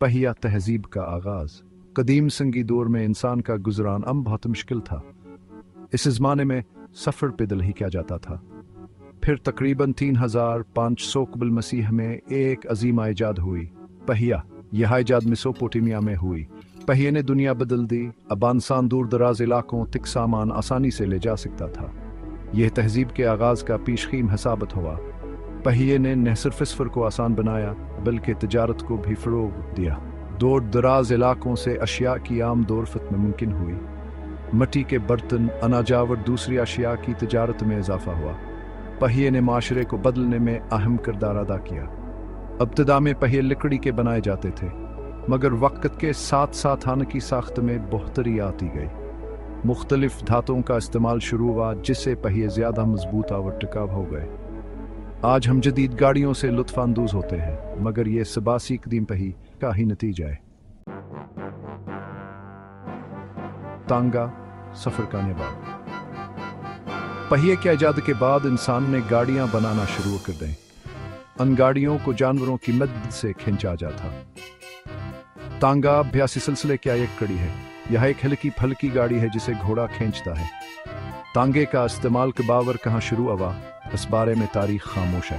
पहिया तहजीब का आगाज। कदीम संगी दौर में इंसान का गुजरान बहुत मुश्किल था। इस ज़माने में सफ़र पैदल ही किया जाता था। फिर तकरीबन 3500 कबल मसीह में एक अजीम ईजाद हुई, पहिया। यह ईजाद मेसोपोटामिया में हुई। पहिए ने दुनिया बदल दी। अब इंसान दूर दराज इलाकों तक सामान आसानी से ले जा सकता था। यह तहजीब के आगाज़ का पेशखीम साबित हुआ। पहिए ने न सिर्फ सफ़र को आसान बनाया बल्कि तजारत को भी फ़रोग़ दिया। दूर दराज इलाकों से अशिया की आमद रफ़्त में मुमकिन हुई। मिट्टी के बर्तन, अनाज और दूसरी अशिया की तजारत में इजाफा हुआ। पहिए ने माशरे को बदलने में अहम किरदार अदा किया। इब्तिदा में पहिए लकड़ी के बनाए जाते थे, मगर वक्त के साथ साथ की साख्त में बढ़ोतरी आती गई। मुख्तलिफ धातुओं का इस्तेमाल शुरू हुआ, जिससे पहिए ज़्यादा मजबूत और टिकाऊ हो गए। आज हम जदीद गाड़ियों से लुत्फ़ानंदोज़ होते हैं, मगर ये सबासी कदीम पहिए का ही नतीजा है। तांगा, सफ़र का निभाव। पहिए के ईजाद के बाद इंसान ने गाड़ियां बनाना शुरू कर दें। उन गाड़ियों को जानवरों की मदद से खींचा जाता। तांगा अभ्यासी सिलसिले की एक कड़ी है। यह एक हल्की फल्की गाड़ी है जिसे घोड़ा खींचता है। तांगे का इस्तेमाल कबावर कहाँ शुरू हुआ, इस बारे में तारीख खामोश है,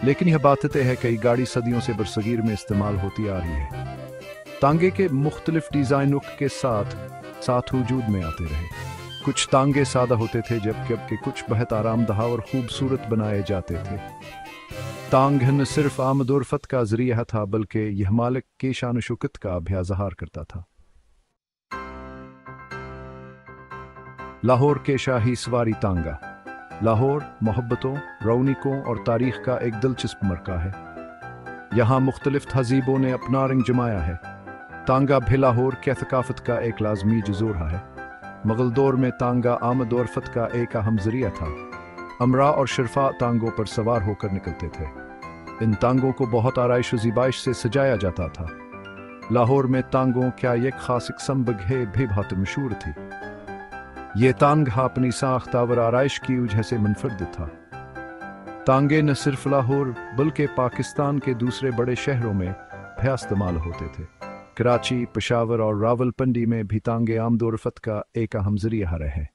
लेकिन यह बात तय है कि ये गाड़ी सदियों से बरसगीर में इस्तेमाल होती आ रही है। तांगे के मुख्तलिफ डिज़ाइनों के साथ वजूद में आते रहे। कुछ तांगे सादा होते थे, जबकि कुछ बहुत आरामदह और खूबसूरत बनाए जाते थे। तांग न सिर्फ आमद और रफ़्त का जरिया था, बल्कि यह मालिक के शान शौकत का भी इज़हार करता था। लाहौर के शाही सवारी तांगा। लाहौर मोहब्बतों, रौनकों और तारीख का एक दिलचस्प मरका है। यहाँ मुख्तलिफ तहजीबों ने अपना रंग जमाया है। तांगा भी लाहौर के थकाफत का एक लाजमी जुज़ू रहा है। मुग़ल दौर में तांगा आमद और रफ़्त का एक अहम ज़रिया था। अमरा और शरफा तांगों पर सवार होकर निकलते थे। इन तांगों को बहुत आराइश व ज़िबाइश से सजाया जाता था। लाहौर में तांगों क्या एक ख़ास किस्म बगहे भी बहुत मशहूर थी। ये तांग अपनी साख्त और आराइश की वजह से मुनफरद था। तांगे न सिर्फ लाहौर बल्कि पाकिस्तान के दूसरे बड़े शहरों में भी इस्तेमाल होते थे। कराची, पेशावर और रावलपिंडी में भी तांगे आमद और रफ़्त का एक अहम ज़रिया रहे हैं।